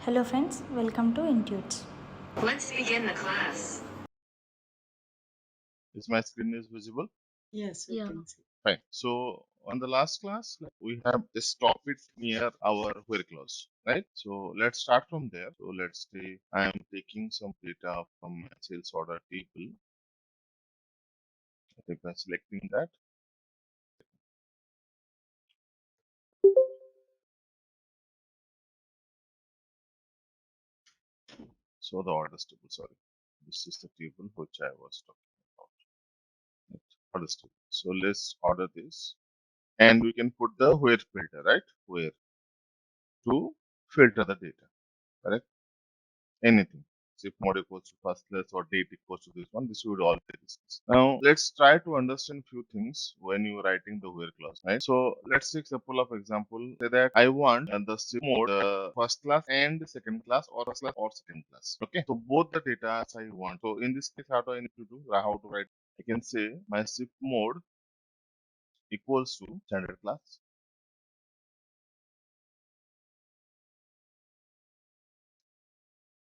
Hello friends, welcome to Intuites. Let's begin the class. Is my screen is visible? Yes, we can see. Fine. So on the last class, we have stopped it near our where clause, right? So let's start from there. So let's say I am taking some data from my sales order table. I think by selecting that. So the orders table, sorry. This is the table which I was talking about. Right? Orders table. So let's order this. And we can put the where filter, right? Where to filter the data, correct? Anything. So if mode equals to first class or date equals to this one, this would all be discussed. Now let's try to understand few things when you're writing the where clause, right? So let's take a couple of example. Say that I want the SIP mode first class and second class or first class or second class. Okay. So both the data I want. So in this case, how do I need to do? How to write? I can say my SIP mode equals to standard class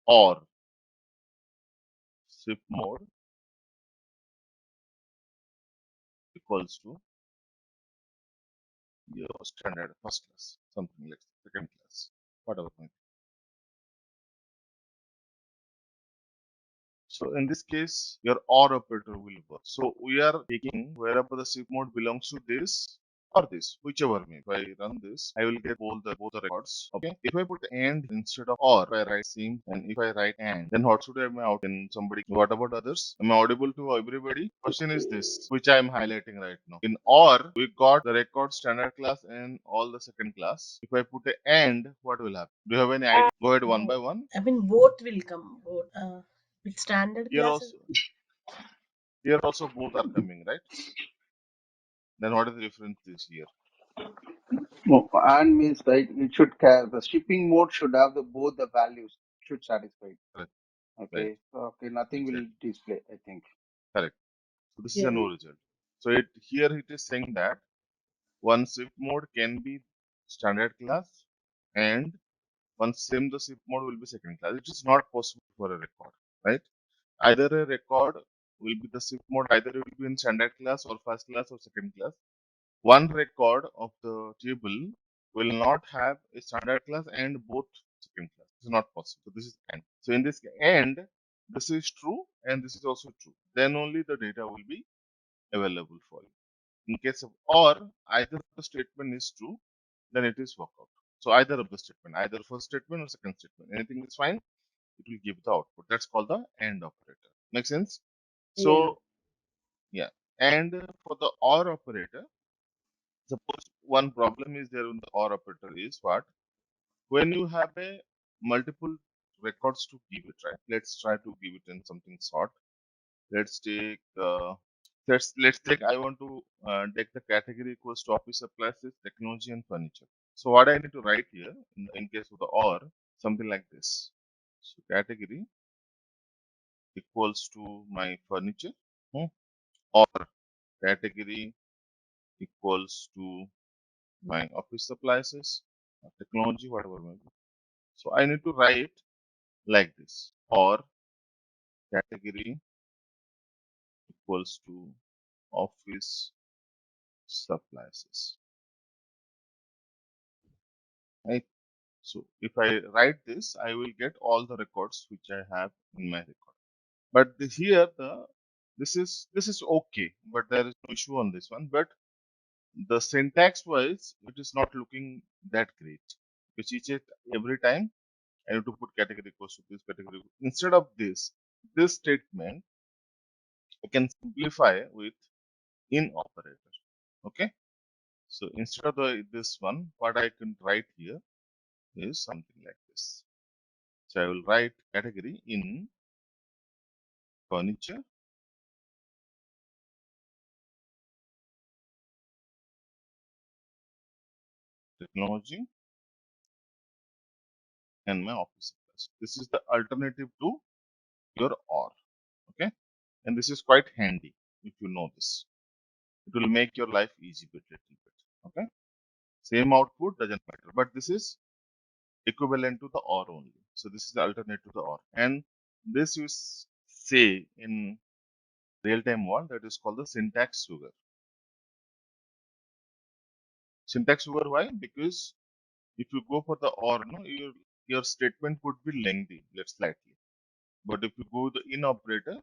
or SIP mode equals to your standard first class, something like second class, whatever. So in this case, your OR operator will work. So we are taking wherever the SIP mode belongs to this or this, whichever may. If I run this, I will get both the records. Okay. If I put AND instead of OR, if I write same and if I write AND, then what should I am out? Can somebody? What about others? Am I audible to everybody? Question is this, which I am highlighting right now. In OR, we got the record standard class and all the second class. If I put a AND, what will happen? Do you have any idea? Go ahead one by one. I mean, both will come. Both with standard Here classes. also. Here also both are coming, right? Then what is the difference this here? No, and means right. It should have the shipping mode should have the both the values should satisfy. Correct. Right. Okay, okay, nothing will Exactly. display. I think. Correct. So this is Yeah. a no result. So it is saying that one shift mode can be standard class and one same the shift mode will be second class. It is not possible for a record, right? Either a record will be the shift mode, either it will be in standard class or first class or second class. One record of the table will not have a standard class and both second class. This is not possible. So this is AND. So in this AND, this is true and this is also true. Then only the data will be available for you. In case of OR, either the statement is true, then it is work out. So either of the statement, either first statement or second statement, anything is fine. It will give the output. That's called the AND operator. Make sense? So yeah. And for the OR operator, suppose one problem is there in the OR operator is what? When you have a multiple records to give it, right? Let's try to give it in something short. Let's take let's take I want to take the category equals to office supplies, technology and furniture. So what I need to write here in case of the OR, something like this. So category equals to my furniture, or category equals to my office supplies, technology, whatever maybe. So I need to write like this, or category equals to office supplies, right? So if I write this, I will get all the records which I have in my record. But here this is okay, but there is no issue on this one. But the syntax wise, it is not looking that great. Which each every time I need to put category equals to this category. Instead of this statement, I can simplify with in operator. Okay. So instead of this one, what I can write here is something like this. So I will write category in furniture, technology, and my office supplies. This is the alternative to your OR. Okay. And this is quite handy if you know this. It will make your life easy bit little bit. Okay. Same output doesn't matter. But this is equivalent to the OR only. So this is the alternate to the OR. And this you say in real-time world, that is called the syntax sugar. Syntax sugar, why? Because if you go for the OR, no, your statement would be lengthy, let's slightly. But if you go the in operator,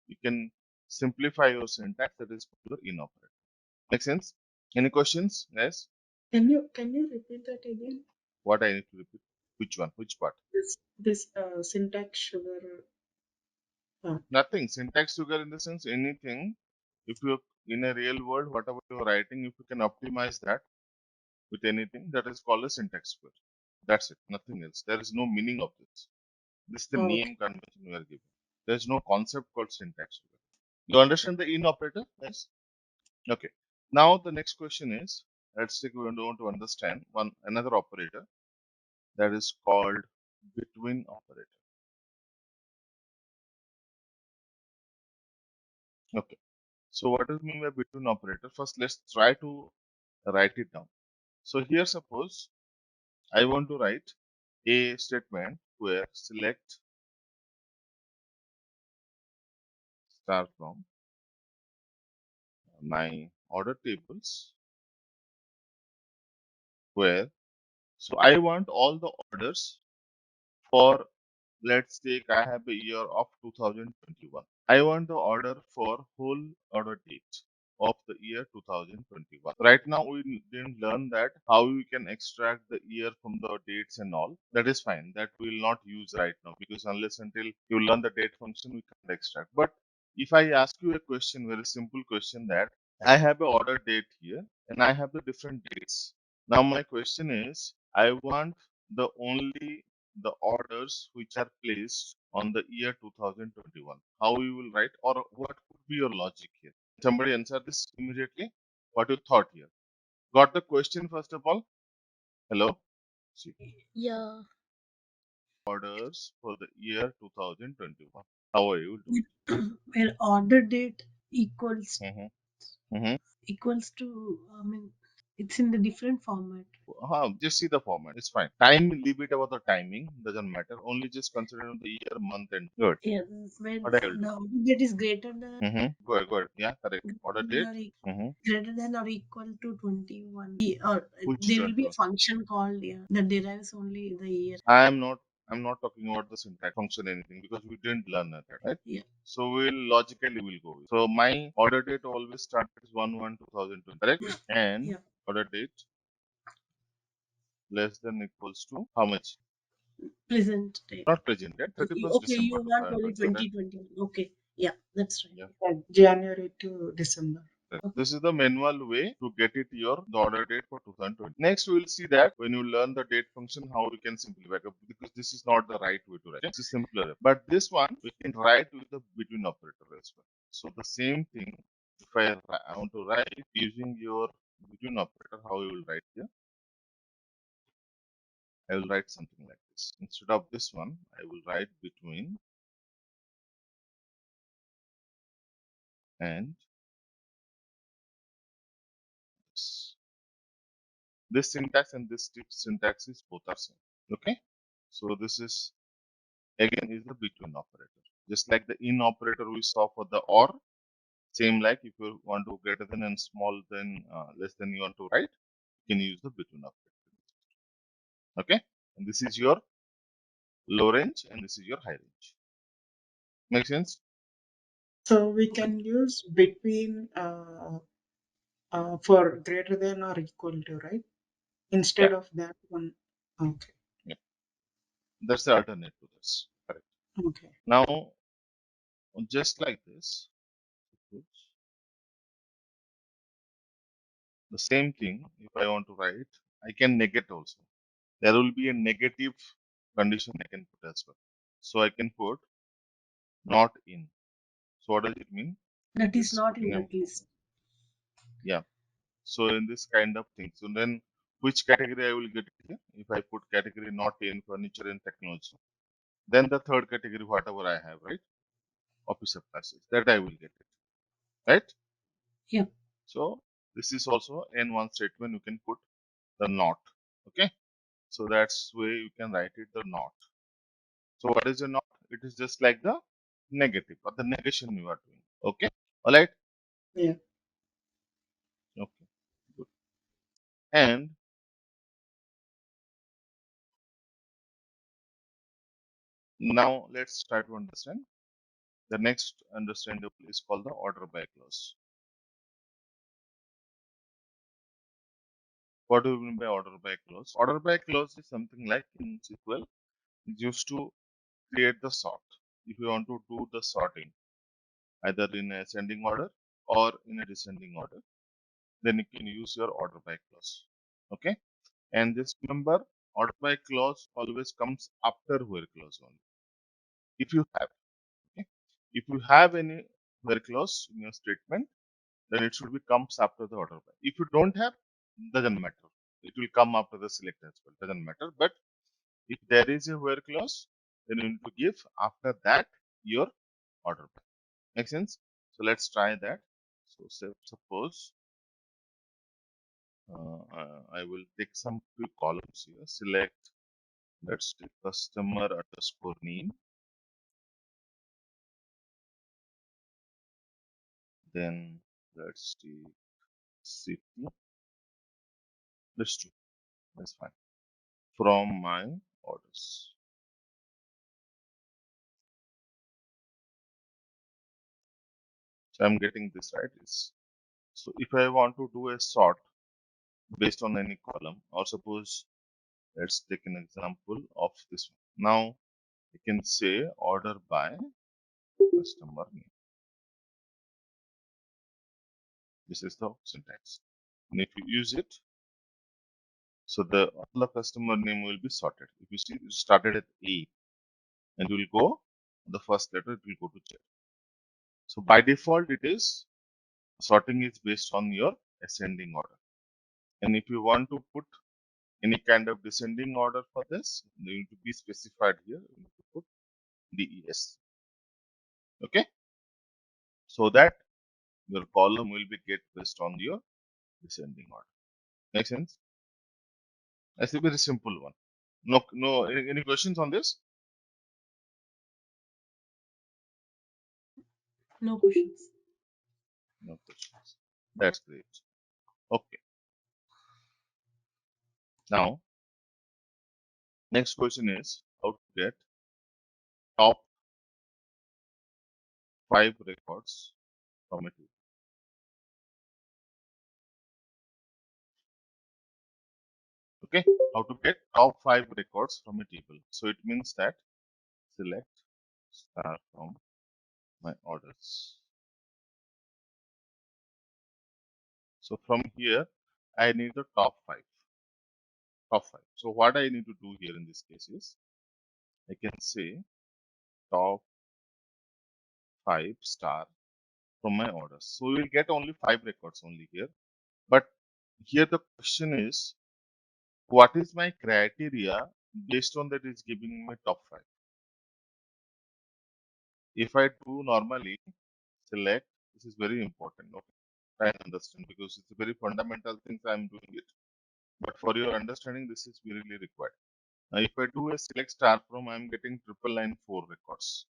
you can simplify your syntax, that is the in operator. Make sense? Any questions, guys? Can you repeat that again? What I need to repeat? Which one? Which part? This syntax sugar part. Nothing. Syntax sugar in the sense anything. If you're in a real world, whatever you're writing, if you can optimize that with anything, that is called a syntax sugar. That's it. Nothing else. There is no meaning of this. This is the Okay. name convention we are giving. There is no concept called syntax sugar. You understand the in operator? Yes. Okay. Now the next question is, let's take we want to understand another operator that is called between operator. Okay. So what does mean by between operator? First, let's try to write it down. So here, suppose I want to write a statement where select star from my order tables where, so I want all the orders for, let's take I have a year of 2021. I want the order for whole order date of the year 2021. Right now we didn't learn that how we can extract the year from the dates and all. That is fine. That we will not use right now because unless until you learn the date function, we can't extract. But if I ask you a question, very simple question, that I have a order date here and I have the different dates. Now my question is, I want the only the orders which are placed on the year 2021. How you will write, or what could be your logic here? Somebody answer this immediately. What you thought here? Got the question first of all? Hello? See, Yeah. orders for the year 2021. How are you doing? Where order date equals Mm-hmm. equals to, I mean, it's in the different format. Just see the format. It's fine. Time, leave it about the timing. Doesn't matter. Only just consider the year, month, and good. Yeah, when What I will do? the order date is greater than Go ahead. Go ahead. Yeah, correct. Order date. greater than or equal to 21. Or Which there will be a 21? function called, yeah, that derives only the year. I'm not talking about the syntax function anything because we didn't learn that, right? Yeah. So we'll logically will go. So my order date always starts 1/1/2020, correct? And Yeah. order date less than equals to how much? Present date. Not present date, 31st Okay, December you want only 2020. 2021. Okay. Yeah, that's right. Yeah. January to December. Right. Okay. This is the manual way to get it your the order date for 2020. Next, we will see that when you learn the date function, how we can simplify it, because this is not the right way to write. This is simpler. But this one we can write with the between operator as well. So the same thing, if I want to write using your between operator, how you will write here? I will write something like this. Instead of this one, I will write between and this. This syntax and this syntax is both are same. Okay. So this is again is the between operator. Just like the in operator we saw for the or, same like if you want to greater than and small than less than you want to write, you can use the between operator. Okay. And this is your low range and this is your high range. Make sense? So we can use between for greater than or equal to, right? Instead Yeah. of that one. Okay. Yeah. That's the alternate to this. Correct. Okay. Now, just like this, the same thing, if I want to write, I can negate also. There will be a negative condition I can put as well. So I can put not in. So what does it mean? That is Just not in putting a, that list. yeah. So in this kind of thing. So then which category I will get it here? If I put category not in furniture and technology, then the third category, whatever I have, right? Office supplies, that I will get it. Right? Yeah. So this is also in one statement you can put the not. Okay. So that's where you can write it the not. So what is a not? It is just like the negative or the negation you are doing. Okay. All right. Yeah. Okay. Good. And now let's try to understand. The next understandable is called the order by clause. What do you mean by order by clause? Order by clause is something like in SQL, it's used to create the sort. If you want to do the sorting, either in ascending order or in a descending order, then you can use your order by clause. Okay. And just remember, order by clause always comes after where clause only. If you have, okay, if you have any where clause in your statement, then it should be comes after the order by. If you don't have, doesn't matter. It will come after the select as well. Doesn't matter. But if there is a where clause, then you need to give after that your order by. Make sense? So let's try that. So suppose I will take some few columns here. Select. Let's take customer underscore name. Then let's take city. Let's do. That's fine. From my orders. So I'm getting this right. So if I want to do a sort based on any column, or suppose let's take an example of this one. Now you can say order by customer name. This is the syntax. And if you use it, so all the customer name will be sorted. If you see, it started at A, and you will go the first letter, it will go to Z. So by default, it is sorting is based on your ascending order. And if you want to put any kind of descending order for this, you need to be specified here. You need to put DES. Okay, so that your column will be get based on your descending order. Make sense? That's a very simple one. No, any questions on this? No questions. No questions. That's great. Okay. Now, next question is how to get top 5 records from a table. Okay, how to get top 5 records from a table. So it means that select star from my orders. So from here, I need the top 5. Top 5. So what I need to do here in this case is I can say top 5 star from my orders. So we will get only 5 records only here. But here the question is, what is my criteria based on that is giving me top 5? If I do normally select, this is very important. Okay, try and understand because it's a very fundamental thing I'm doing it. But for your understanding, this is really required. Now, if I do a select star from, I'm getting 999 records.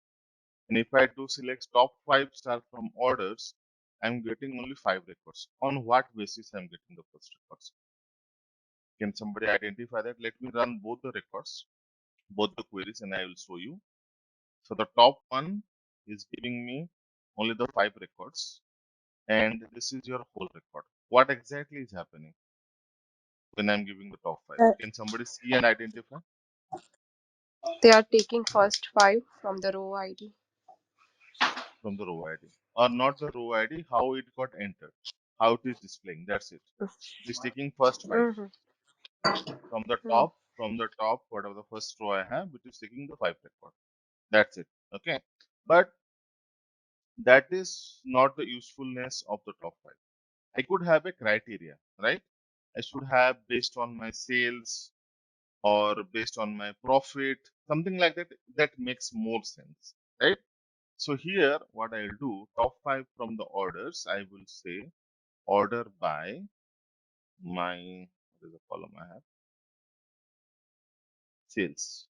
And if I do select top 5 star from orders, I'm getting only 5 records. On what basis I'm getting the first records? Can somebody identify that? Let me run both the records, both the queries, and I will show you. So the top one is giving me only the 5 records, and this is your whole record. What exactly is happening when I'm giving the top 5? Uh, Can somebody see and identify They are taking first 5 from the row ID. from the row ID? Or not the row ID, how it got entered, how it is displaying, that's it. It is taking first 5. Mm-hmm. From the top, whatever the first row I have, it is taking the 5 record. That's it. Okay. But that is not the usefulness of the top 5. I could have a criteria, right? I should have based on my sales or based on my profit, something like that. That makes more sense, right? So here, what I'll do, top 5 from the orders, I will say order by my, what is the column I have? sales.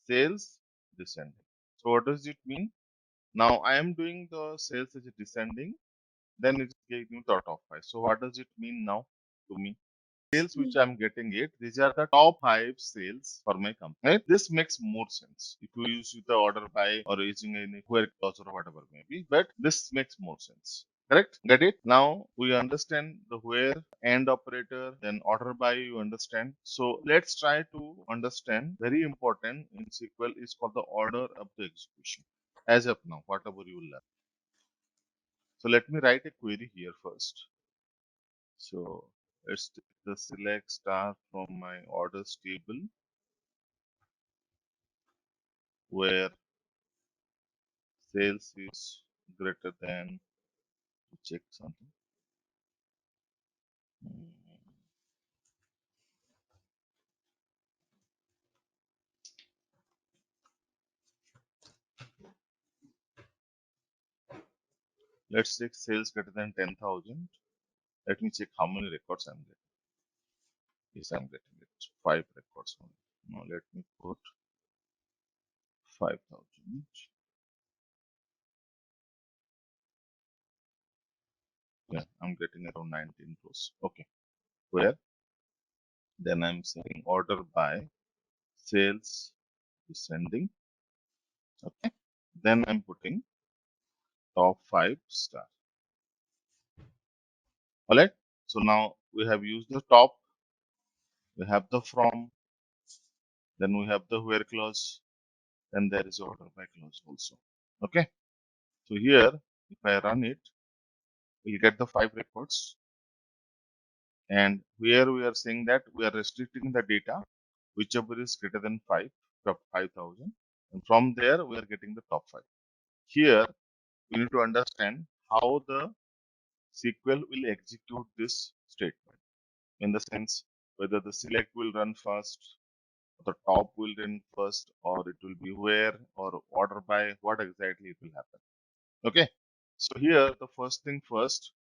Sales descending. So what does it mean? Now I am doing the sales as a descending, then it gave me the top 5. So what does it mean now to me? Sales which I'm getting it, these are the top 5 sales for my company. Right? This makes more sense if you use the order by or using any query clause or whatever maybe, but this makes more sense. Correct? Get it? Now we understand the where and operator, then order by you understand. So let's try to understand. Very important in SQL is called the order of the execution. As of now, whatever you will learn. So let me write a query here first. So let's take the select star from my orders table where sales is greater than, check something. Let's check sales greater than 10,000. Let me check how many records I'm getting. Yes, I'm getting it. 5 records only. Now let me put 5,000. Yeah, I'm getting around 19 rows. Okay. Where? Then I'm saying order by sales descending. Okay. Then I'm putting top 5 star. Alright. So now we have used the top, we have the from, then we have the where clause, and there is order by clause also. Okay. So here, if I run it, we'll get the 5 records. And here we are saying that we are restricting the data, whichever is greater than 5, top 5,000. And from there, we are getting the top 5. Here, we need to understand how the SQL will execute this statement. In the sense, whether the select will run first, the top will run first, or it will be where, or order by, what exactly it will happen. Okay. So here, the first thing first,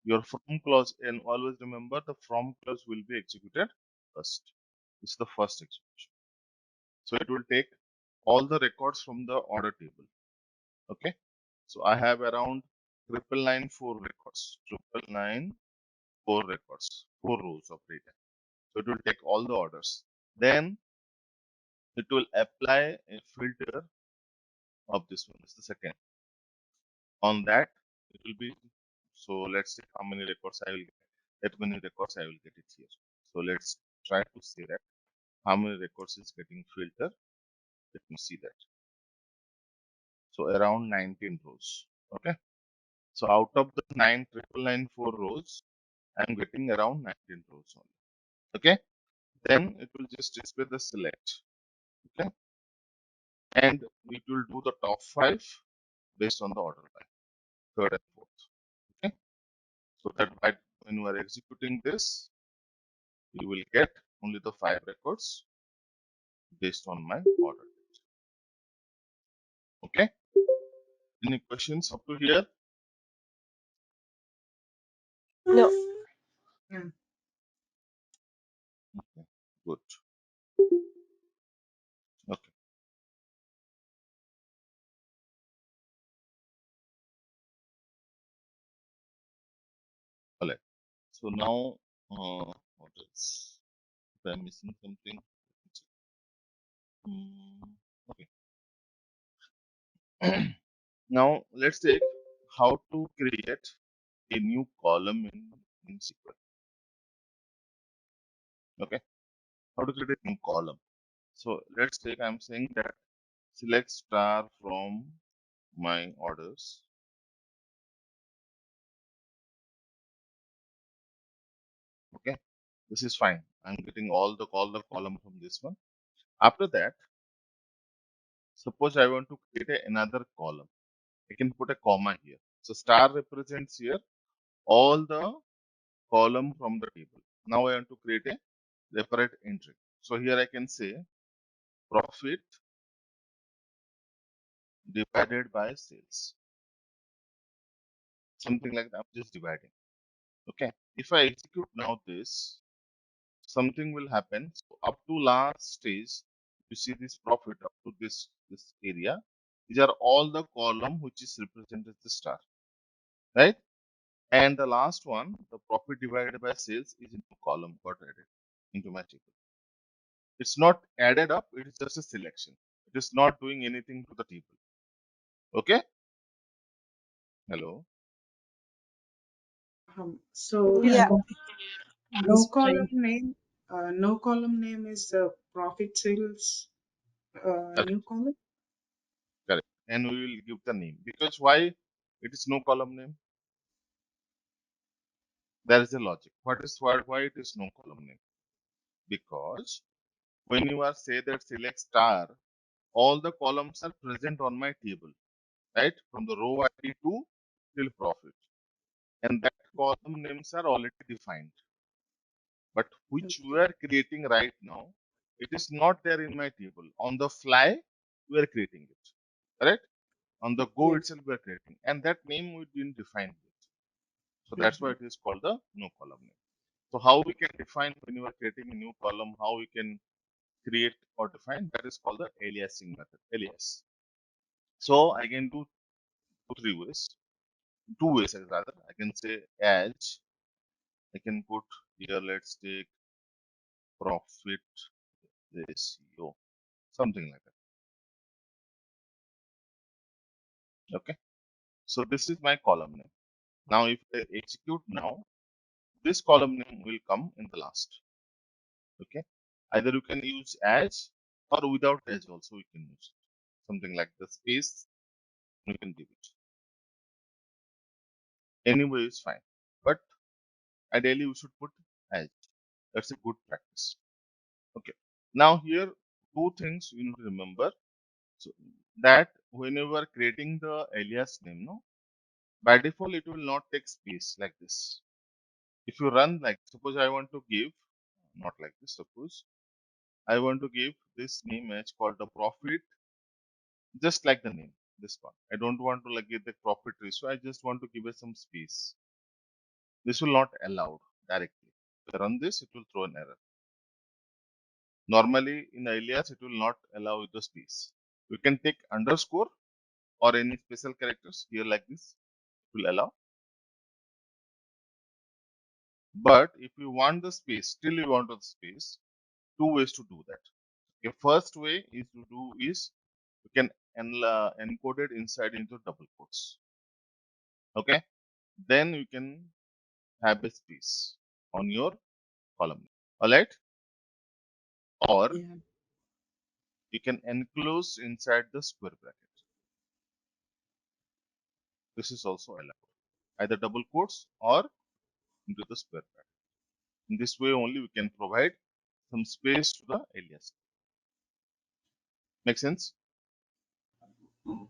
your from clause, and always remember the from clause will be executed first. It's the first execution. So it will take all the records from the order table. Okay. So I have around 999 records, 999 records, 4 rows of data. So it will take all the orders. Then it will apply a filter of this one. It's the second. On that, it will be, so let's see how many records I will get. That many records I will get it here. So let's try to see that. How many records is getting filtered? Let me see that. So around 19 rows. Okay. So out of the 99994 rows, I'm getting around 19 rows only. Okay. Then it will just display the select. Okay. And it will do the top 5 based on the order by third and fourth. Okay. So that by when you are executing this, you will get only the 5 records based on my order. Okay. Any questions up to here? No. Mm. Okay. Good. Okay. All right. So now, what else? If I'm missing something, okay. Now let's take how to create a new column in SQL. Okay. How to create a new column. So let's take, I'm saying that select star from my orders. Okay. This is fine. I'm getting all the column from this one. After that, suppose I want to create another column. I can put a comma here. So star represents here all the column from the table. Now I want to create a separate entry. So here I can say profit divided by sales. Something like that. I'm just dividing. Okay. If I execute now this, something will happen. So up to last stage, You see this profit up to this area. These are all the column which is represented the star, right? And the last one, the profit divided by sales, is into column got added into my table. It's not added up, it is just a selection. It is not doing anything to the table. Okay? Hello? So Yeah. no Just column trying. name, no column name is profit sales Correct, new column. correct. And we will give the name. Because why it is no column name? There is a logic. Why it is no column name? Because when you are say that select star, all the columns are present on my table, right? From the row ID to till profit. And that column names are already defined. But which we are creating right now, it is not there in my table. On the fly, we are creating it. Correct? On the go Yes. itself, we are creating. And that name we didn't define it. So Mhm. that's why it is called the no column name. So how we can define when you are creating a new column, how we can create or define, that is called the aliasing method, alias. So I can do three ways, two ways rather. I can say as, I can put here, let's take profit ratio, something like that. Okay. So this is my column name. Now if I execute now, this column name will come in the last. Okay. Either you can use as or without as also you can use it. Something like the space, you can give it. Anyway is fine. But ideally we should put as. That's a good practice. Okay. Now here two things you need to remember. So that when you are creating the alias name, no, by default it will not take space like this. If you run like, suppose I want to give, not like this, suppose I want to give this name as called the profit, just like the name, this one. I don't want to like get the profit ratio. I just want to give it some space. This will not allow directly. If I run this, it will throw an error. Normally in alias, it will not allow the space. You can take underscore or any special characters here like this, it will allow. But if you want the space, still you want the space, two ways to do that. The first way is to do is you can encode it inside into double quotes. Okay, then you can have a space on your column. All right, or Yeah. you can enclose inside the square bracket. This is also allowed, either double quotes or into the square bracket. In this way only we can provide some space to the alias. Make sense?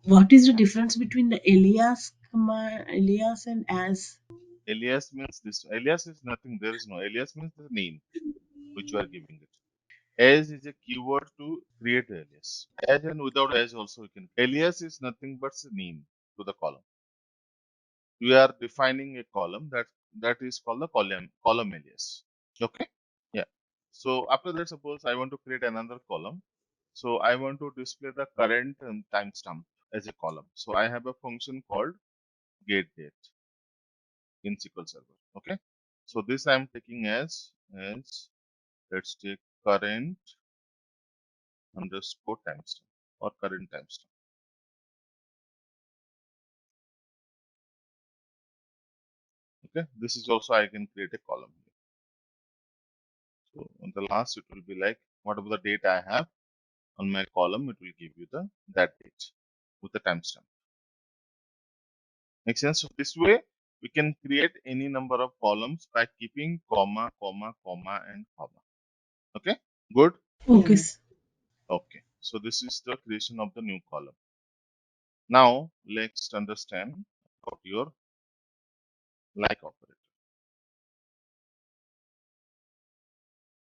What is the difference between the alias and as? Alias means this. Alias is nothing. There is no alias means the name which you are giving it. As is a keyword to create alias. As and without as also you can. Alias is nothing but a name to the column. We are defining a column that is called the column alias. Okay. Yeah. So after that, suppose I want to create another column. So I want to display the current timestamp as a column. So I have a function called getDate in SQL Server. Okay. So this I am taking as let's take current underscore timestamp or current timestamp. Okay. This is also I can create a column here. So on the last it will be like whatever the date I have on my column, it will give you that date with the timestamp. Make sense? So this way we can create any number of columns by keeping comma, comma, comma, and comma. Okay, good. Okay. Yeah. Okay, so this is the creation of the new column. Now let's understand about your like operator.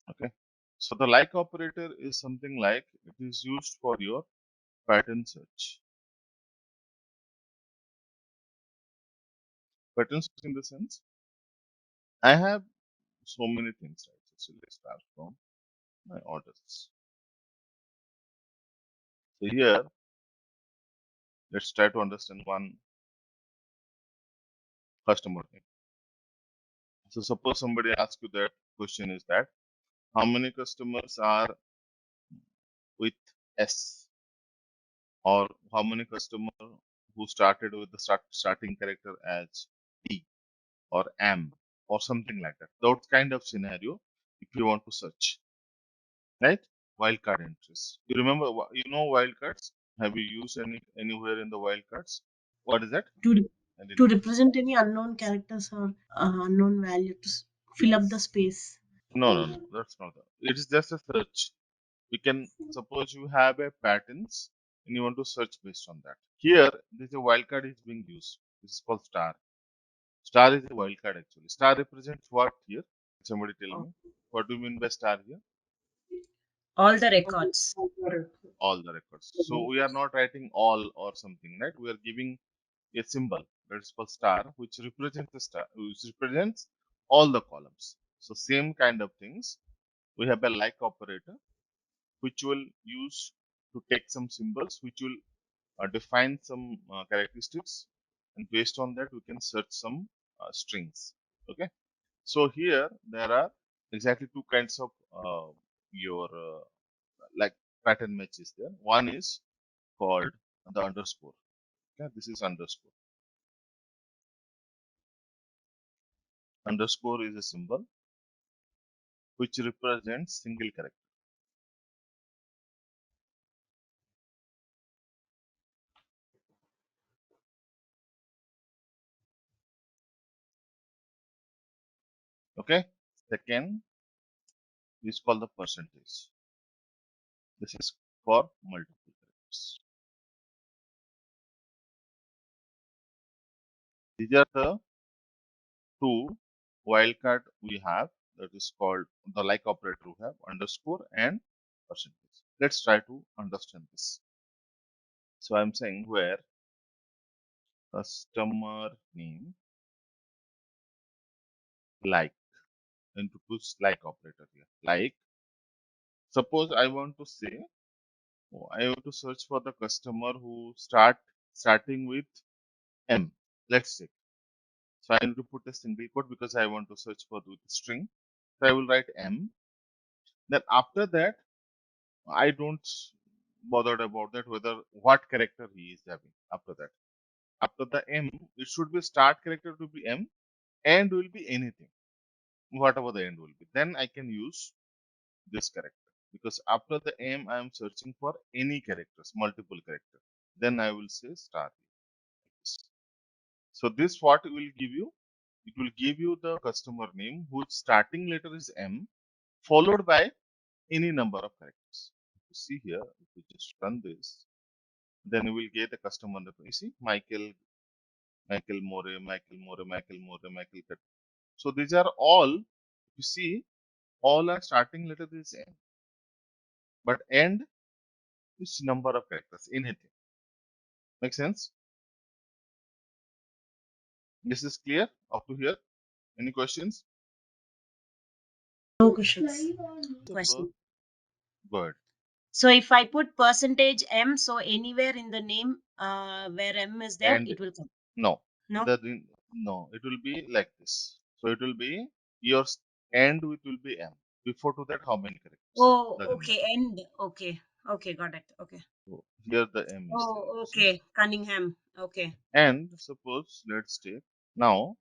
Okay, so the like operator is something like it is used for your pattern search. Pattern search in the sense I have so many things, right? So let's start from my orders. So here, let's try to understand one customer name. So suppose somebody asks you that question is that how many customers are with S, or how many customers who started with the starting character as D or M or something like that. That kind of scenario if you want to search, right? Wildcard entries. You remember, you know wildcards? Have you used anywhere in the wildcards? What is that? To, I didn't to get it. represent any unknown characters or unknown value to fill up the space. No. That's not that. It is just a search. We can suppose you have a patterns and you want to search based on that. Here, this is a wildcard is being used. This is called star. Star is a wildcard actually. Star represents what here? Somebody tell Oh, me. What do you mean by star here? all the records. All the records. So we are not writing all or something, right? We are giving a symbol that is called star, which represents the star, which represents all the columns. So same kind of things. We have a like operator, which will use to take some symbols, which will define some characteristics, and based on that we can search some strings. Okay. So here there are exactly two kinds of your like pattern matches there. One is called the underscore. Okay, this is underscore. Underscore is a symbol which represents single character. Okay. Second is called the percentage. This is for multiple characters. These are the two wildcard we have, that is called the like operator we have, underscore and percentage. Let's try to understand this. So I'm saying where customer name like, and to put like operator here. Like, suppose I want to say, I want to search for the customer who starting with M. Let's say. So I need to put a single quote because I want to search for the string. So I will write M. Then after that, I don't bothered about that whether what character he is having after that. After the M, it should be start character to be M, end will be anything, whatever the end will be. Then I can use this character because after the M, I am searching for any characters, multiple characters. Then I will say star. So this what it will give you? It will give you the customer name whose starting letter is M, followed by any number of characters. If you see here, if you just run this, then you will get a customer name. You see, Michael More, Michael. So these are all, you see, all are starting letter is M, but end is number of characters, anything. Make sense? This is clear up to here. Any questions? No questions. Suppose, Question. go ahead. So if I put percentage M, so anywhere in the name where M is there, And it will come. no, No? no, it will be like this. So it will be your end, it will be M. Before to that, how many characters? Oh, Doesn't okay. matter. End. Okay. Okay, got it. Okay. So here the M is there. Oh, You see? okay. Cunningham. Okay. And suppose let's take now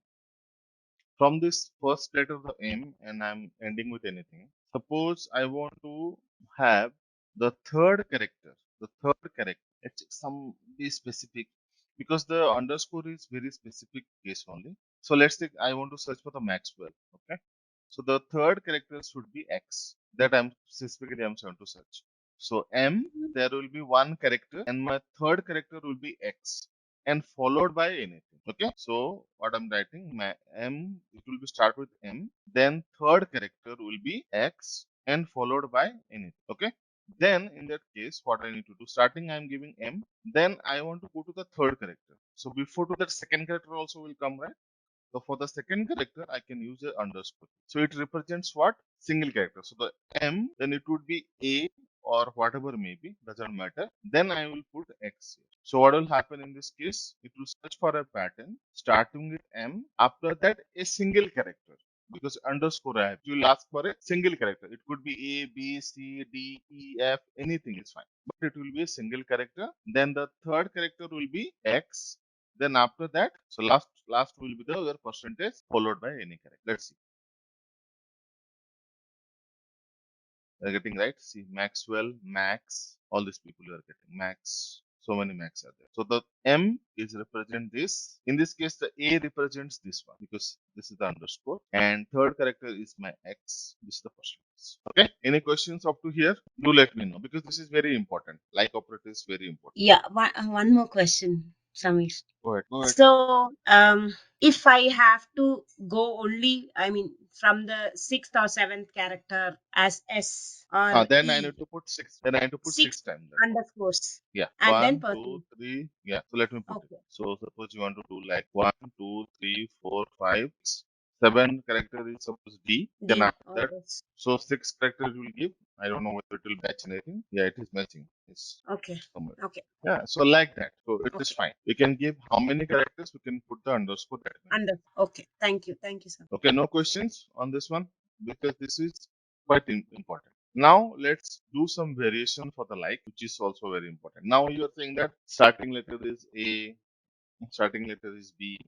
from this first letter of the M, and I'm ending with anything. Suppose I want to have the third character. The third character. It's some be specific because the underscore is very specific case only. So let's take I want to search for the Maxwell. Okay. So the third character should be X. That I'm specifically I'm trying to search. So M, there will be one character, and my third character will be X, and followed by anything. Okay. So what I'm writing, my M, it will be start with M, then third character will be X, and followed by anything. Okay. Then in that case, what I need to do, starting I'm giving M, then I want to go to the third character. So before to that second character also will come, right? So for the second character, I can use a underscore. So it represents what? Single character. So the M, then it would be A, or whatever may be, doesn't matter. Then I will put X here. So what will happen in this case? It will search for a pattern starting with M. After that, a single character. Because underscore I have, you will ask for a single character. It could be A, B, C, D, E, F, anything is fine. But it will be a single character. Then the third character will be X. Then after that, so last will be the your percentage followed by any character. Let's see. You're getting right. See, Maxwell, Max, all these people you are getting. Max, so many Max are there. So the M is represent this. In this case, the A represents this one because this is the underscore. And third character is my X. This is the percentage. Okay. Any questions up to here? Do let me know because this is very important. Like operator is very important. Yeah, one more question, Samir. Go ahead. Go ahead. So, if I have to go only, I mean, from the 6th or 7th character as S or Then I E, need to put 6. Then I need to put 6 6 times. underscores, Yeah. and then 1, 2, percent. 3. Yeah. So let me put it. Okay. So suppose you want to do like 1, 2, 3, 4, 5, 7 character is suppose D. Then D. after that, Yes. so 6 characters will give. I don't know whether it will match anything. Yeah, it is matching. It's Okay. somewhere. Okay. Yeah. So like that. So it is Okay. fine. We can give how many characters we can put the underscore. That many. Okay. Thank you. Thank you, sir. Okay. No questions on this one because this is quite important. Now let's do some variation for the like, which is also very important. Now you are saying that starting letter is A, starting letter is B.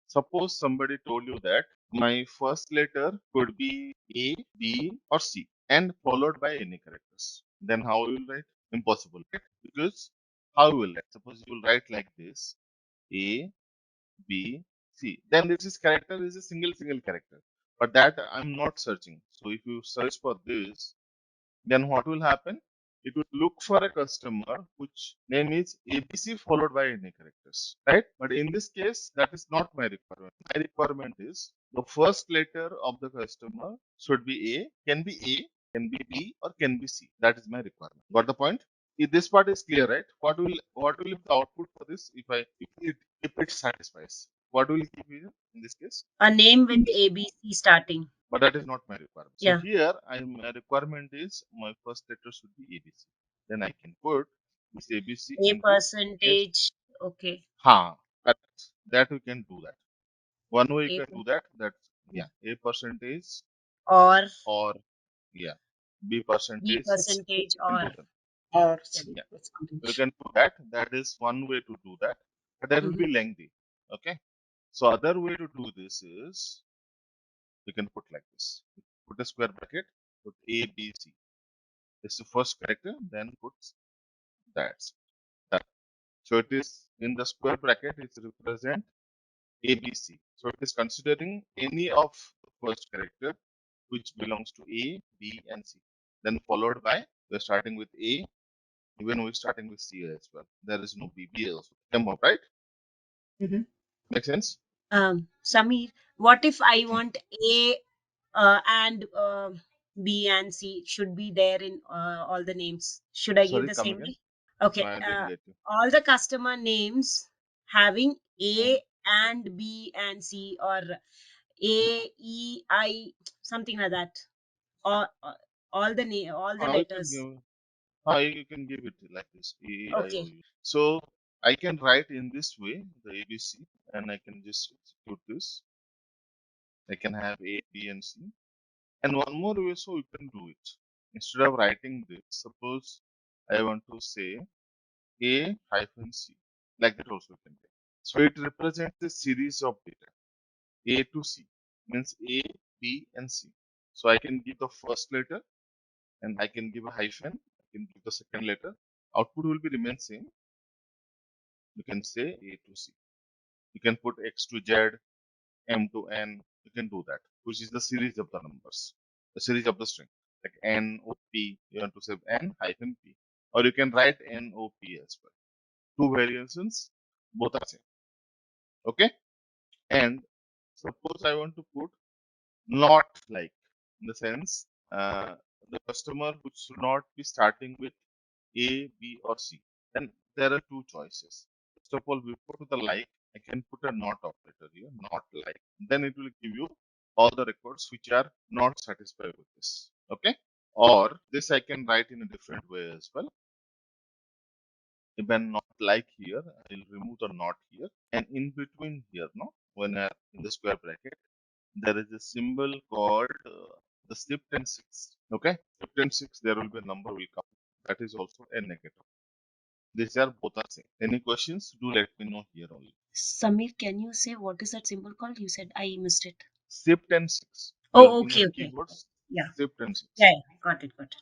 Suppose somebody told you that my first letter could be A, B, or C, and followed by any characters. Then how will you write? Impossible, right? Because how will write? Suppose you will write like this: A, B, C. Then this is character is a single character. But that I'm not searching. So if you search for this, then what will happen? It will look for a customer which name is ABC followed by any characters, right? But in this case, that is not my requirement. My requirement is the first letter of the customer should be A, can be B, or can be C. That is my requirement. Got the point? If this part is clear, right? What will be the output for this if it satisfies? What will it give you in this case? A name with ABC starting. But that is not my requirement. So Yeah. here, my requirement is my first letter should be ABC. Then I can put this ABC A into S. percentage. Okay. Correct. That we can do that. One way you A can do that. That's yeah, A percentage or or yeah, B B percentage. percentage You can or do that. or Yeah, you percentage. can do that. That is one way to do that. But that will be lengthy. Okay. So other way to do this is you can put like this. Put a square bracket. Put A, B, C. This is the first character, then puts that. That. So it is in the square bracket, it represent ABC. So it is considering any of the first character which belongs to A, B, and C. Then followed by, we're starting with A, even we're starting with C as well. There is no B, B also. Come up, right? Mhm. Make sense? Samir, what if I want A and B and C should be there in all the names? Should I give Sorry, the come same again. way? Okay. I didn't get you. All the customer names having Hmm. A and B and C or A, E, I, something like that. Or all the all the You can letters. give, you can give it like this. A, I, O, Okay. U. So I can write in this way the ABC, and I can just execute this. I can have A, B, and C. And one more way, so you can do it. Instead of writing this, suppose I want to say A hyphen C. Like that also you can do. So it represents a series of data. A to C means A, B, and C. So I can give the first letter and I can give a hyphen. I can give the second letter. Output will be remain same. You can say A to C. You can put X to Z, M to N. You can do that, which is the series of the numbers, the series of the string. Like N O P, you want to say N hyphen P, or you can write N O P as well. Two variations, both are same. Okay, and suppose I want to put not like in the sense the customer who should not be starting with A, B, or C. Then there are two choices. First of all, before the like, I can put a not operator here, not like. Then it will give you all the records which are not satisfied with this. Okay. Or this I can write in a different way as well. If I'm not like here, I'll remove the not here, and in between here, no, when I in the square bracket, there is a symbol called the shift and 6. Okay, shift and 6, there will be a number will come. That is also a negative. These are both are same. Any questions? Do let me know here only. Samir, can you say what is that symbol called? You said I missed it. Shift and 6. Oh, In your okay, okay. keyboards, Yeah, shift and 6. yeah, yeah. Got it, got it.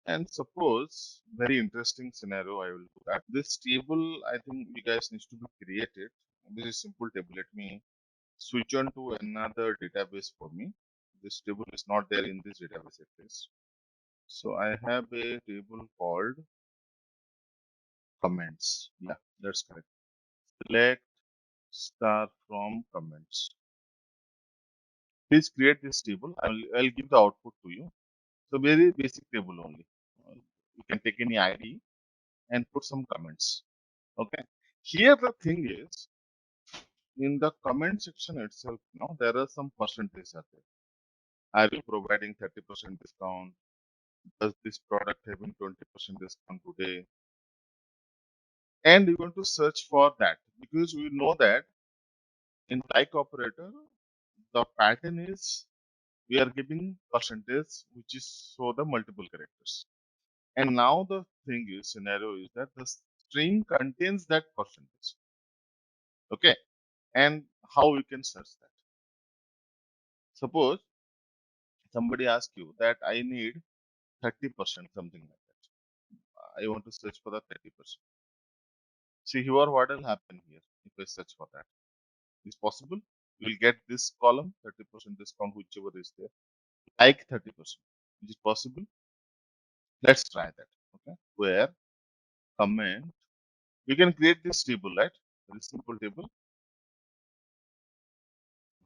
And suppose very interesting scenario I will do that. This table I think you guys needs to be created. This is simple table. Let me switch on to another database for me. This table is not there in this database at least. So I have a table called comments. Yeah, that's correct. Select star from comments. Please create this table. I'll give the output to you. So very basic table only. You can take any ID and put some comments. Okay. Here the thing is, in the comment section itself, now there are some percentages are there. Are you providing 30% discount? Does this product having 20% discount today? And you want to search for that because we know that in like operator, the pattern is we are giving percentage which is so the multiple characters. And now the thing is scenario is that the string contains that percentage. Okay. And how we can search that? Suppose somebody asks you that I need 30%, something like that. I want to search for the 30%. See here what will happen here if I search for that. Is possible? You will get this column, 30% discount, whichever is there, like 30%. Is it possible? Let's try that. Okay. Where comment, we can create this table, right? Very simple table.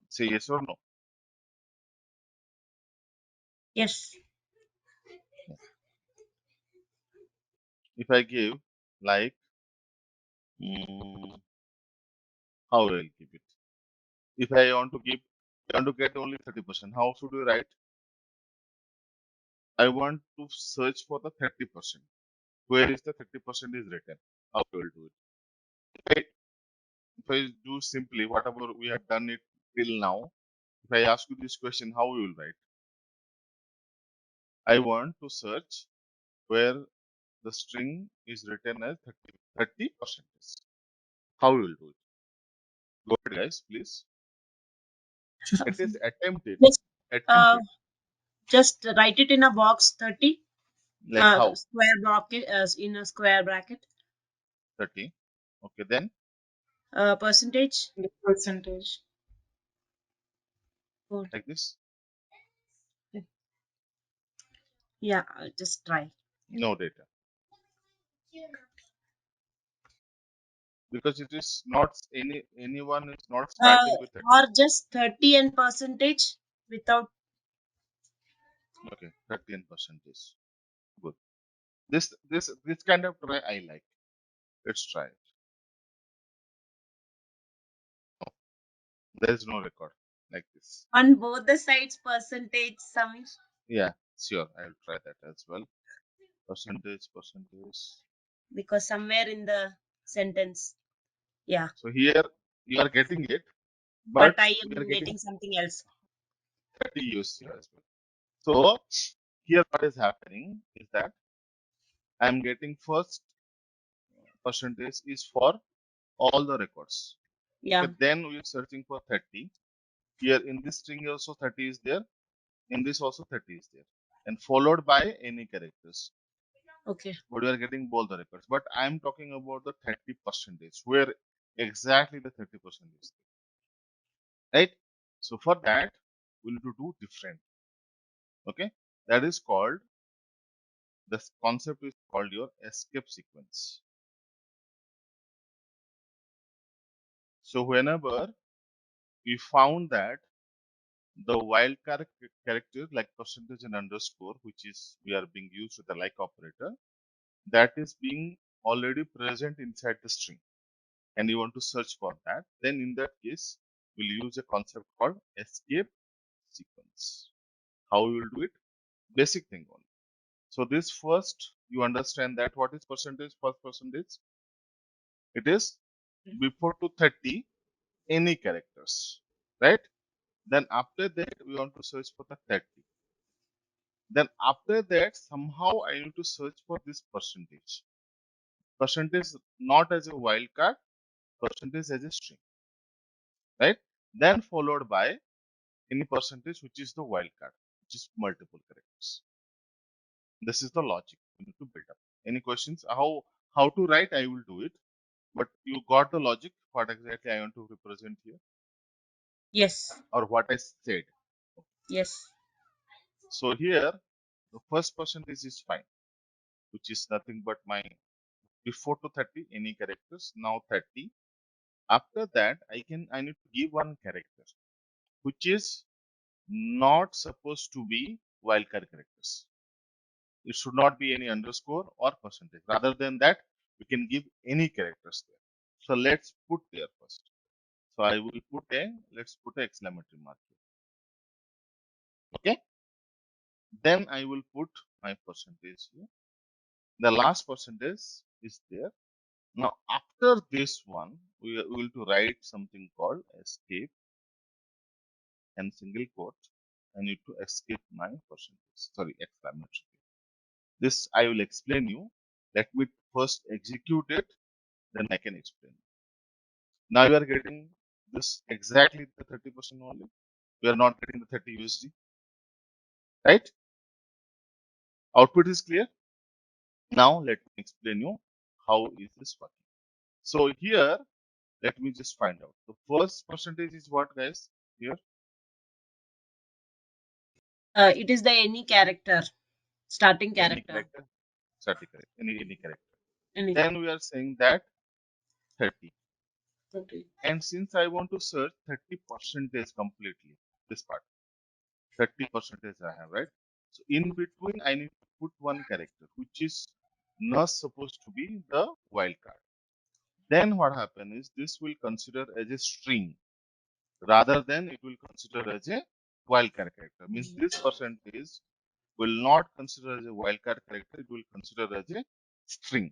Say yes or no. Yes. If I give like, mm, how will I give it? If I want to give, I want to get only 30%, how should we write? I want to search for the 30%. Where is the 30% is written? How we will do it? Right? If I do simply whatever we have done it till now, if I ask you this question, how we will write? I want to search where the string is written as 30%. How we will do it? Go ahead, guys, please. At least attempt it. Just, Attempt uh, it. just write it in a box 30, Like how? square bracket, in a square bracket, 30. Okay, then percentage. The percentage. Oh, like this. yeah, just try. No data. Because it is not anyone is not starting with 30. Or just 30 and percentage without. Okay, 30 and percentage. Good. This kind of try I like. Let's try it. No, there is no record like this. On both the sides, percentage, Samir. Yeah, sure. I will try that as well. Percentage. Because somewhere in the sentence, yeah. So here you are getting it, But but I we are am getting getting something else. 30 use here as well. So here what is happening is that I am getting first percentage is for all the records. Yeah. Okay, then we are searching for 30. Here in this string also 30 is there. In this also 30 is there. And followed by any characters. Okay. But we are getting both the records. But I am talking about the 30%, where exactly the 30% is there. Right? So for that, we need to do different. Okay? That is called, this concept is called your escape sequence. So whenever we found that the wild character like percentage and underscore, which is we are being used with the like operator, that is being already present inside the string, and you want to search for that, then in that case, we'll use a concept called escape sequence. How we will do it? Basic thing only. So this first, you understand that what is percentage, first percentage? It is before to 30, any characters, right? Then after that, we want to search for the 30. Then after that, somehow I need to search for this percentage. Percentage not as a wildcard, percentage as a string, right? Then followed by any percentage which is the wildcard, which is multiple characters. This is the logic we need to build up. Any questions? How to write? I will do it. But you got the logic, what exactly I want to represent here, Yes. or what I said. Yes. So here, the first percentage is fine, which is nothing but my before to 30, any characters, now 30. After that, I need to give one character, which is not supposed to be wildcard characters. It should not be any underscore or percentage. Rather than that, we can give any characters there. So let's put there first. So I will put let's put a exclamatory mark here. Okay. Then I will put my percentage here. The last percentage is there. Now after this one, we will to write something called escape and single quote. I need to escape my percentage. Sorry, exclamatory. This I will explain you. Let me first execute it, then I can explain. Now you are getting this exactly the 30% only. We are not getting the 30 USD, right? Output is clear. Now let me explain you how is this working. So here, let me just find out. The first percentage is what, guys? Here, It is the any character, starting any character. character, static character, any character. Any. Then we are saying that 30. Okay. And since I want to search 30 percentage completely, this part, 30 percentage I have, right? So in between, I need to put one character, which is not supposed to be the wildcard. Then what happens is this will consider as a string rather than it will consider as a wildcard character. Means this percentage will not consider as a wildcard character, it will consider as a string.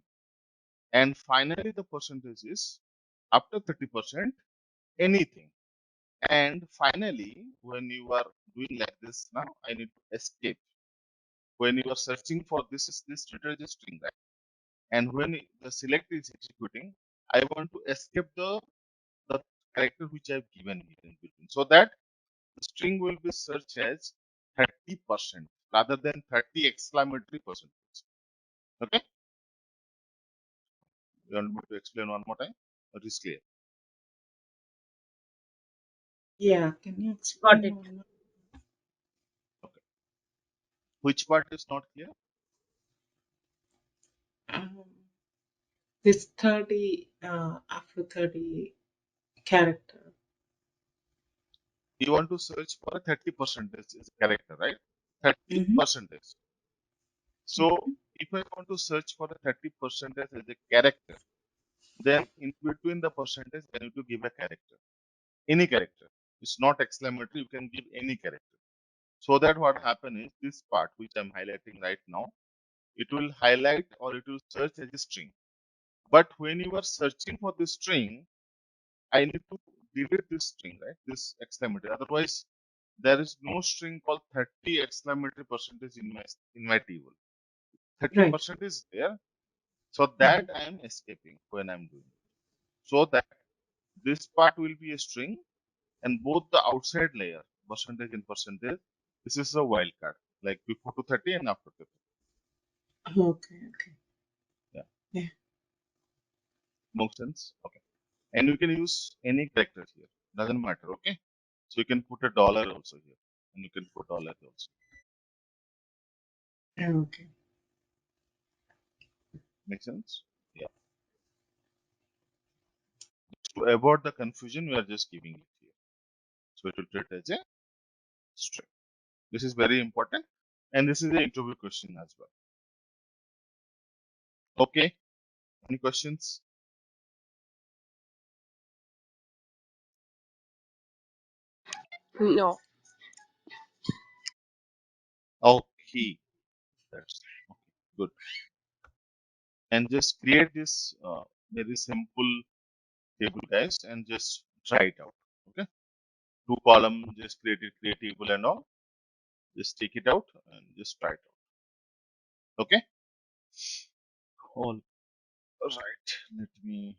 And finally, the percentage is after 30%, anything. And finally, when you are doing like this now, I need to escape. When you are searching for this is this treated as a string, right? And when the select is executing, I want to escape the character which I have given here in between, so that the string will be searched as 30% rather than 30 exclamatory percentage. Okay? You want me to explain one more time? Or is clear? Yeah, can you Got explain it. one more? Okay. Which part is not clear? Um, this 30 after 30 character. You want to search for a 30% is a character, right? 30%. So if I want to search for a 30% as a character, then in between the percentage, I need to give a character. Any character. It's not exclamatory, you can give any character. So that what happen is this part which I'm highlighting right now, it will highlight or it will search as a string. But when you are searching for the string, I need to delete this string, right? This exclamatory. Otherwise, there is no string called 30 exclamatory percentage in my table. 30% is there. So that I am escaping when I'm doing it. So that this part will be a string and both the outside layer, percentage and percentage, this is a wildcard, like before to 30 and after 30. Okay. Yeah. Yeah. Makes sense? Okay. And you can use any character here. Doesn't matter, okay? So you can put a dollar also here. And you can put dollar also. Okay. Make sense? Yeah. To avoid the confusion, we are just giving it here. So it will treat as a string. This is very important. And this is an interview question as well. Okay. Any questions? No. Okay. That's Good. And just create this very simple table, guys, and just try it out. Okay. 2 column, just create table and all. Just take it out and just try it out. Okay. All right. Let me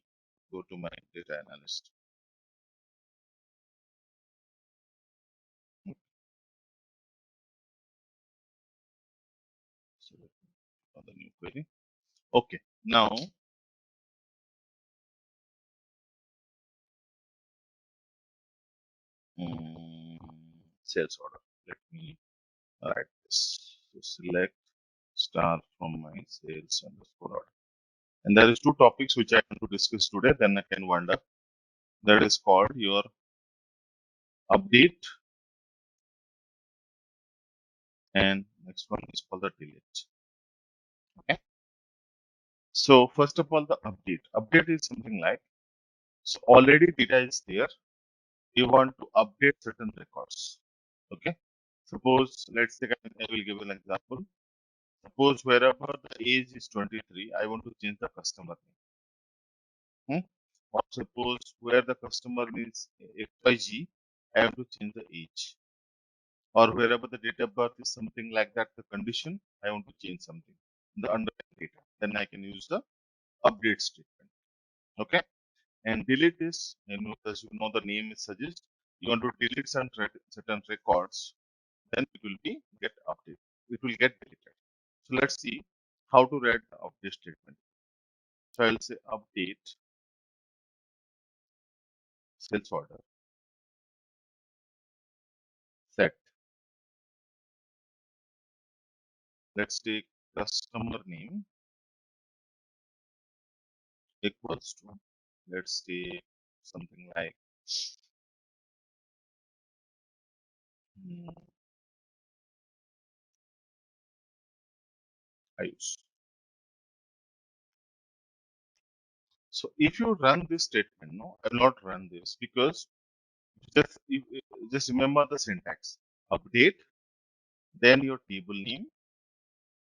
go to my data analyst. So on the new query. Okay. Now sales order. Let me write this. So select star from my sales underscore order. And there is 2 topics which I want to discuss today. Then I can wonder. That is called your update, and next one is called the delete. Okay. So first of all, the update. Update is something like, so already data is there. You want to update certain records. Okay. Suppose, let's take, I will give an example. Suppose wherever the age is 23, I want to change the customer name. Or suppose where the customer is XYG, I have to change the age. Or wherever the date of birth is something like that, the condition, I want to change something, the underlying data. Then I can use the update statement. Okay. And delete is, as you know, the name is suggest, you want to delete certain records, then it will be get updated. It will get deleted. So let's see how to write the update statement. So I'll say update sales order set. Let's take customer name equals to, let's say something like Ayush. So if you run this statement, no, I will not run this because just remember the syntax. Update, then your table name,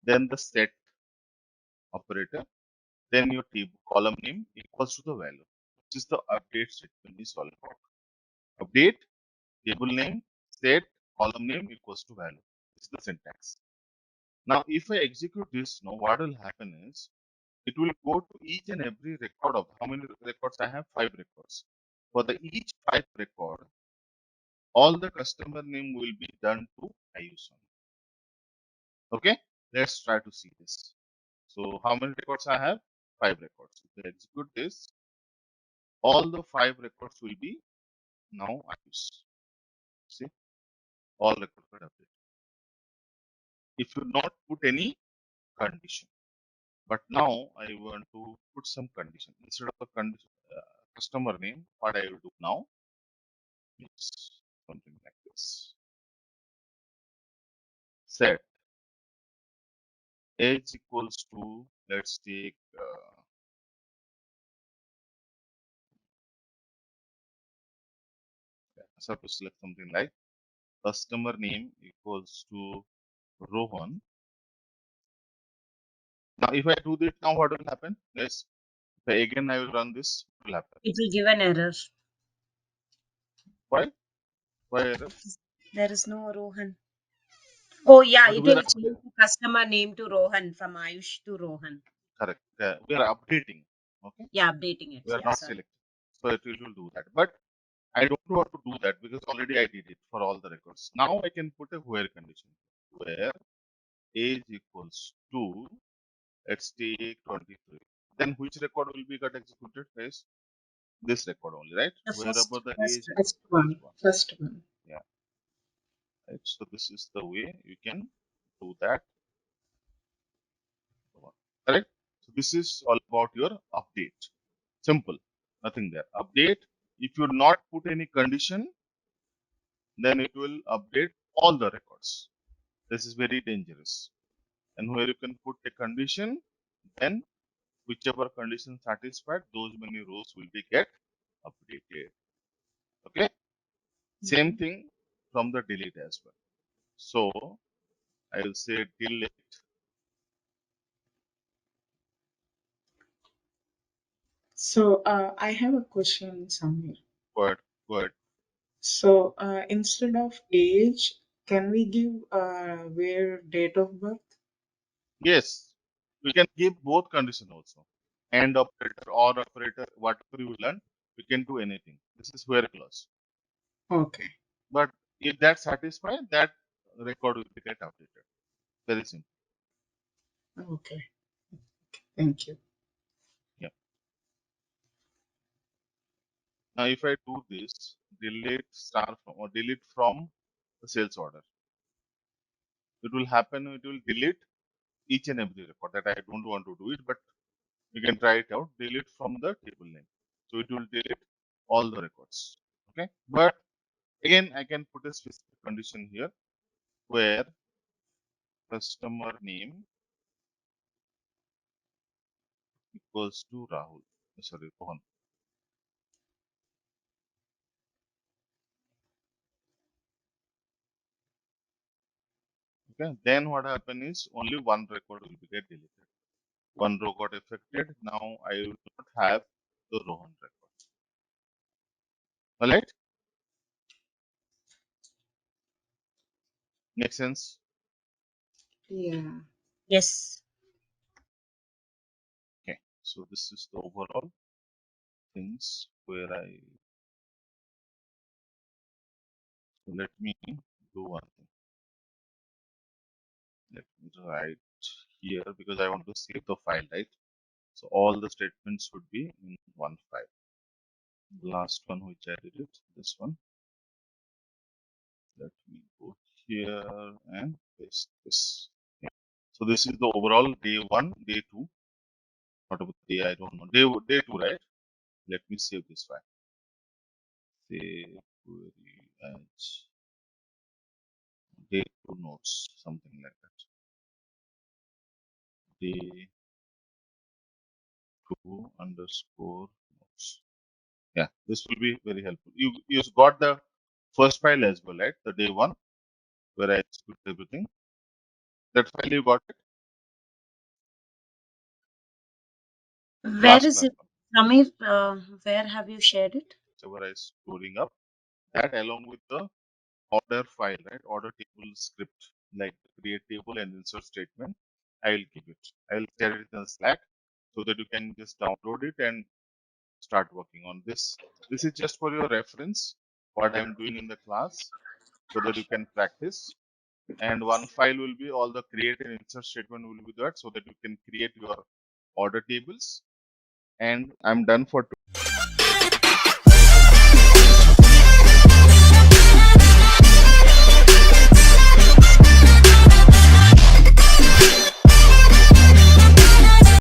then the set operator, then your table column name equals to the value. This is the update statement is all about. Update, table name, set, column name equals to value. This is the syntax. Now, if I execute this, now what will happen is it will go to each and every record of how many records I have? 5 records. For the each 5 record, all the customer name will be done to Ayush. Okay, let's try to see this. So how many records I have? 5 records. If I execute this, all the 5 records will be now Ayush. See, all records are updated. If you not put any condition, but now I want to put some condition instead of a condition, customer name. What I will do now is something like this: set age equals to, let's take suppose select something like customer name equals to Rohan. Now, if I do this now, what will happen? Yes, if again I will run this, what will happen? It will give an error. Why? Why error? There is no Rohan. Oh yeah, But it we will are change the customer name to Rohan from Ayush to Rohan. correct. We are updating. Okay, Yeah, updating it. we are Yeah, not sorry. selecting. So it will do that. But I don't want to do that because already I did it for all the records. Now I can put a where condition where age equals to, let's take 23. Then which record will be got executed? Is this record only, right? The Wherever first, the first, age is First first one. one. First one. Yeah. Right. So this is the way you can do that. Correct. So this is all about your update. Simple. Nothing there. Update. If you not put any condition, then it will update all the records. This is very dangerous. And where you can put a condition, then whichever condition satisfied, those many rows will be get updated. Okay. Same thing from the delete as well. So I will say delete So I have a question, Samir. Go ahead. Go ahead. So instead of age, can we give where date of birth? Yes, we can give both condition also. And operator or operator, whatever you learn, we can do anything. This is where clause. Okay. But if that satisfies, that record will get updated. Very simple. Okay. Thank you. Yeah. Now, if I do this, delete star from or delete from the sales order, it will happen. It will delete each and every record that I don't want to do it, but you can try it out. Delete from the table name, so it will delete all the records. Okay, but again, I can put a specific condition here where customer name equals to Rahul. Sorry, Rohan. Okay, then what happen is only one record will be get deleted. One row got affected. Now I will not have the Rohan record. All right, make sense? Yeah. Yes. Okay, so this is the overall things where I. So let me do one thing. Let me write here because I want to save the file, right? So all the statements would be in one file. The last one which I did it, this one. Let me go here and paste this. Yeah. So this is the overall day one, day two. What about day? I don't know. Day two, right? Let me save this file. Save query as day two notes, something like that. Day two underscore notes. Yeah, this will be very helpful. You got the first file as well, right? The day one where I execute everything. That file you got it Where last is class it, one. Samir? Where have you shared it? Whatever I storing up that along with the order file, right? Order table script like create table and insert statement. I will give it. I will share it in Slack so that you can just download it and start working on this. This is just for your reference, what I'm doing in the class so that you can practice. And one file will be all the create and insert statement will be that so that you can create your order tables. And I'm done for today.